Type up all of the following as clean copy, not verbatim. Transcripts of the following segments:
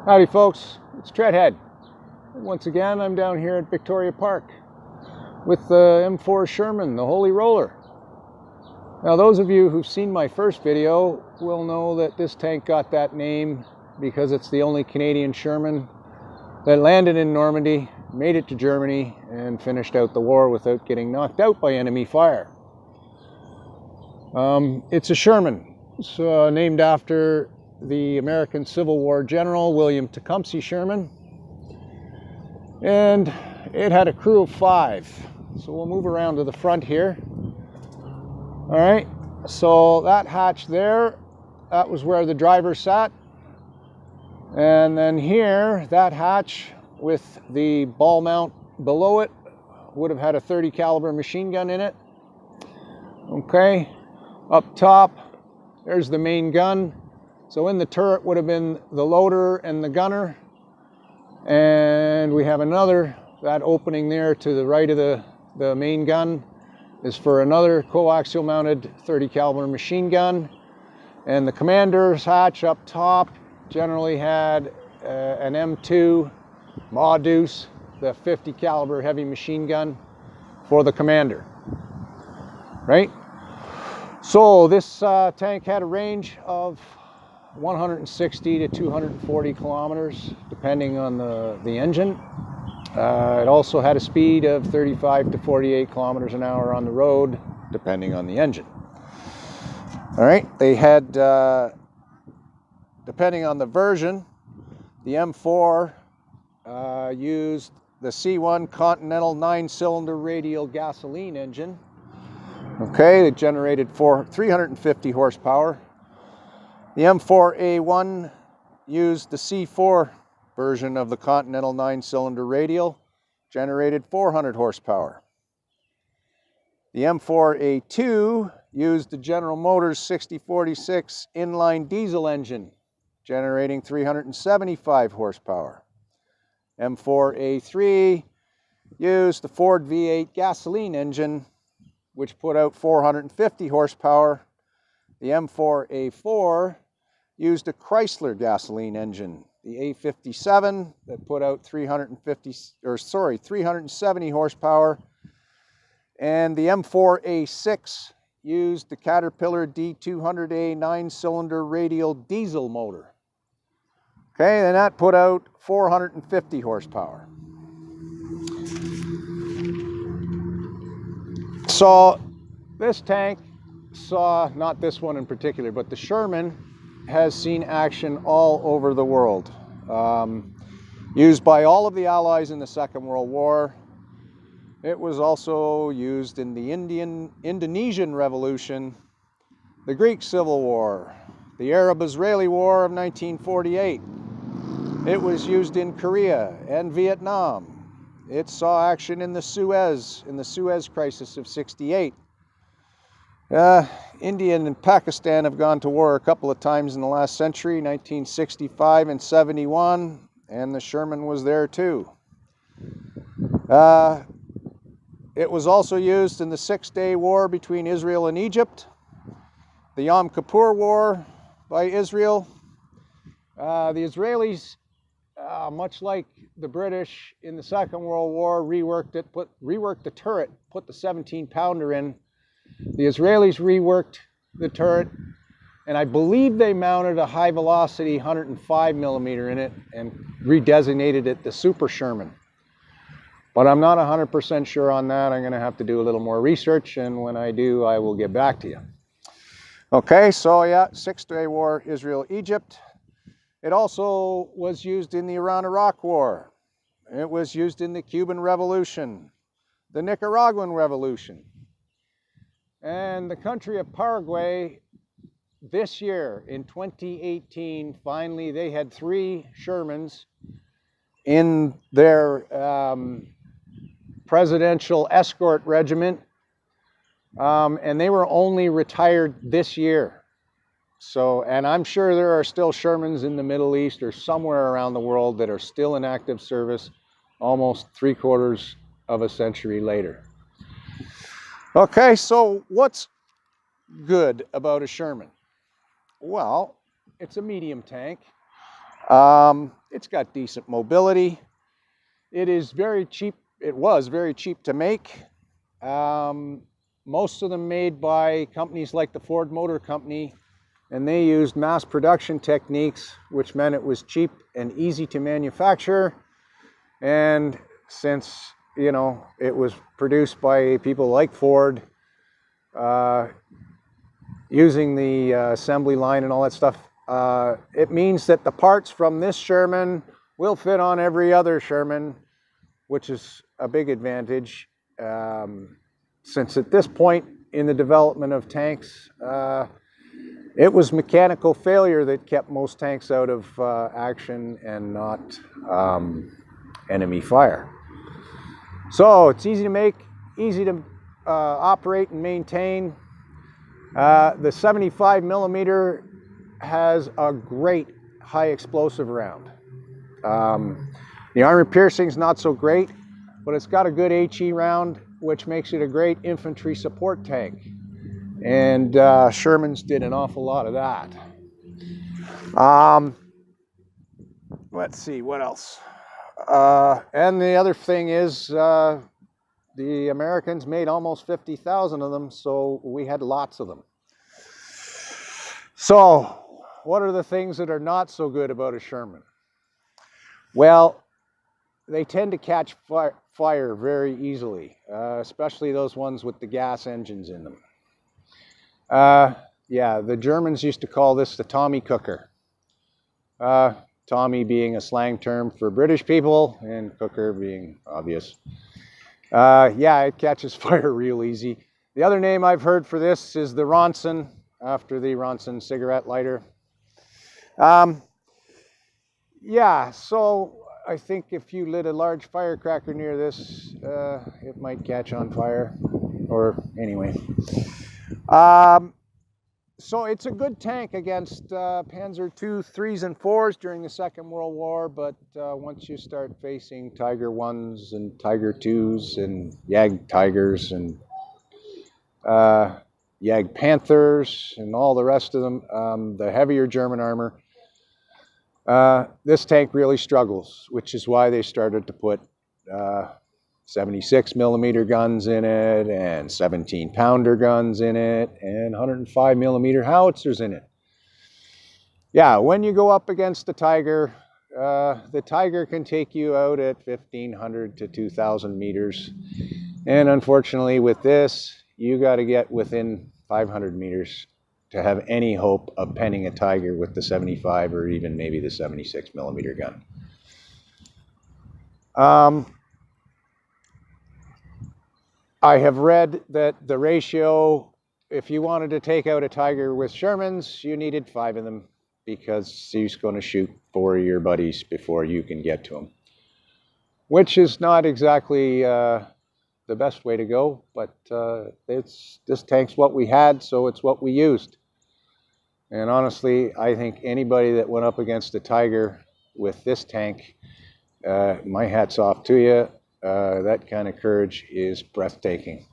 Howdy folks, it's Treadhead. Once again, I'm down here at Victoria Park with the M4 Sherman, the Holy Roller. Now those of you who've seen my first video will know that this tank got that name because it's the only Canadian Sherman that landed in Normandy, made it to Germany, and finished out the war without getting knocked out by enemy fire. It's a Sherman. It's named after the American Civil War general William Tecumseh Sherman, and it had a crew of 5. So we'll move around to the front here. All right, so that hatch there, that was where the driver sat, and then here, that hatch with the ball mount below it would have had a .30 caliber machine gun in it. Okay, up top, there's the main gun. So in the turret would have been the loader and the gunner. And we have another, that opening there to the right of the main gun is for another coaxial mounted .30 caliber machine gun. And the commander's hatch up top generally had an M2 Modus, the .50 caliber heavy machine gun for the commander, right? So this tank had a range of 160 to 240 kilometers, depending on the engine. It also had a speed of 35 to 48 kilometers an hour on the road, depending on the engine. All right, they had, depending on the version, the M4 used the C1 Continental 9-cylinder radial gasoline engine. Okay, it generated 350 horsepower. The M4A1 used the C4 version of the Continental 9-cylinder radial, generated 400 horsepower. The M4A2 used the General Motors 6046 inline diesel engine, generating 375 horsepower. M4A3 used the Ford V8 gasoline engine, which put out 450 horsepower. The M4A4 used a Chrysler gasoline engine, the A57, that put out 370 horsepower. And the M4A6 used the Caterpillar D200A 9-cylinder radial diesel motor. Okay, and that put out 450 horsepower. So this tank saw, not this one in particular, but the Sherman has seen action all over the world. Used by all of the Allies in the Second World War. It was also used in the Indonesian Revolution, the Greek Civil War, the Arab-Israeli War of 1948. It was used in Korea and Vietnam. It saw action in the Suez Crisis of '68. India and Pakistan have gone to war a couple of times in the last century, 1965 and 71, and the Sherman was there too. It was also used in the Six-Day War between Israel and Egypt, the Yom Kippur War by Israel. The Israelis, much like the British in the Second World War, reworked the turret, put the 17-pounder in. The Israelis reworked the turret, and I believe they mounted a high-velocity 105 millimeter in it and redesignated it the Super Sherman. But I'm not 100% sure on that. I'm going to have to do a little more research, and when I do, I will get back to you. Okay, so yeah, Six-Day War, Israel, Egypt. It also was used in the Iran-Iraq War. It was used in the Cuban Revolution, the Nicaraguan Revolution. And the country of Paraguay, this year, in 2018, finally, they had 3 Shermans in their presidential escort regiment, and they were only retired this year. So, and I'm sure there are still Shermans in the Middle East or somewhere around the world that are still in active service almost 3/4 of a century later. Okay, so what's good about a Sherman? Well, it's a medium tank. It's got decent mobility. It is very cheap. It was very cheap to make. Most of them made by companies like the Ford Motor Company, and they used mass production techniques, which meant it was cheap and easy to manufacture. And since, you know, it was produced by people like Ford, using the assembly line and all that stuff, it means that the parts from this Sherman will fit on every other Sherman, which is a big advantage. Since at this point in the development of tanks, it was mechanical failure that kept most tanks out of action and not enemy fire. So it's easy to make, easy to operate and maintain. The 75 millimeter has a great high explosive round. The armor piercing is not so great, but it's got a good HE round, which makes it a great infantry support tank. And Shermans did an awful lot of that. Let's see, what else? And the other thing is, the Americans made almost 50,000 of them, so we had lots of them. So, what are the things that are not so good about a Sherman? Well, they tend to catch fire very easily, especially those ones with the gas engines in them. Yeah, the Germans used to call this the Tommy cooker. Tommy being a slang term for British people, and cooker being obvious. Yeah, it catches fire real easy. The other name I've heard for this is the Ronson, after the Ronson cigarette lighter. Yeah, so I think if you lit a large firecracker near this, it might catch on fire, or anyway. So it's a good tank against Panzer II, 3s and 4s during the Second World War, but once you start facing Tiger 1s and Tiger 2s and Jag Tigers and Jag Panthers and all the rest of them, the heavier German armor, this tank really struggles, which is why they started to put 76 millimeter guns in it, and 17-pounder guns in it, and 105 millimeter howitzers in it. Yeah, when you go up against the Tiger can take you out at 1,500 to 2,000 meters. And unfortunately with this, you got to get within 500 meters to have any hope of penning a Tiger with the 75 or even maybe the 76 millimeter gun. I have read that the ratio, if you wanted to take out a Tiger with Shermans, you needed 5 of them, because he's going to shoot 4 of your buddies before you can get to him. Which is not exactly the best way to go, but this tank's what we had, so it's what we used. And honestly, I think anybody that went up against a Tiger with this tank, my hat's off to you. That kind of courage is breathtaking.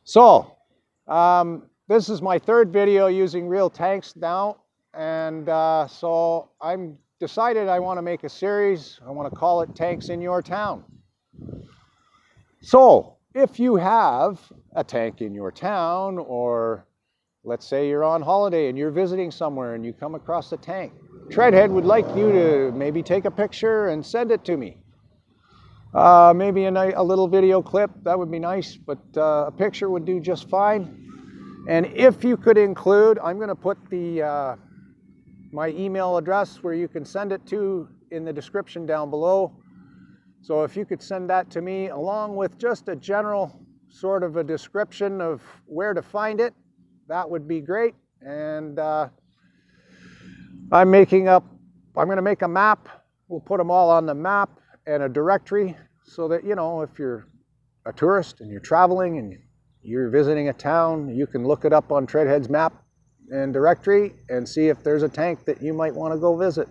So, this is my 3rd video using real tanks now, and so I'm decided I want to make a series. I want to call it Tanks in Your Town. So, if you have a tank in your town, or let's say you're on holiday and you're visiting somewhere and you come across a tank, Treadhead would like you to maybe take a picture and send it to me. Maybe a little video clip, that would be nice, but a picture would do just fine. And if you could include, I'm going to put the my email address where you can send it to in the description down below. So if you could send that to me along with just a general sort of a description of where to find it, that would be great. And I'm going to make a map. We'll put them all on the map and a directory, so that, you know, if you're a tourist and you're traveling and you're visiting a town, you can look it up on Treadhead's map and directory and see if there's a tank that you might want to go visit.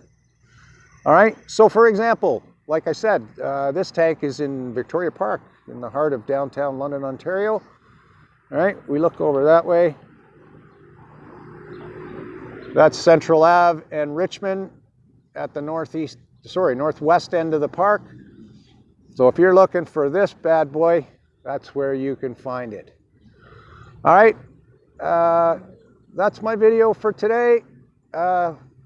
All right, so for example, like I said, this tank is in Victoria Park in the heart of downtown London, Ontario. All right, we look over that way. That's Central Ave and Richmond. at the northwest end of the park. So if you're looking for this bad boy, that's where you can find it. All right, that's my video for today.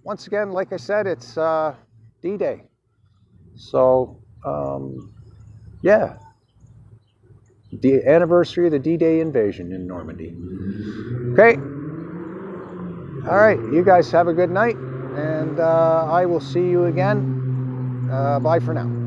Once again, like I said, it's D-Day. So, yeah, the anniversary of the D-Day invasion in Normandy. Okay. All right, you guys have a good night, and I will see you again. Bye for now.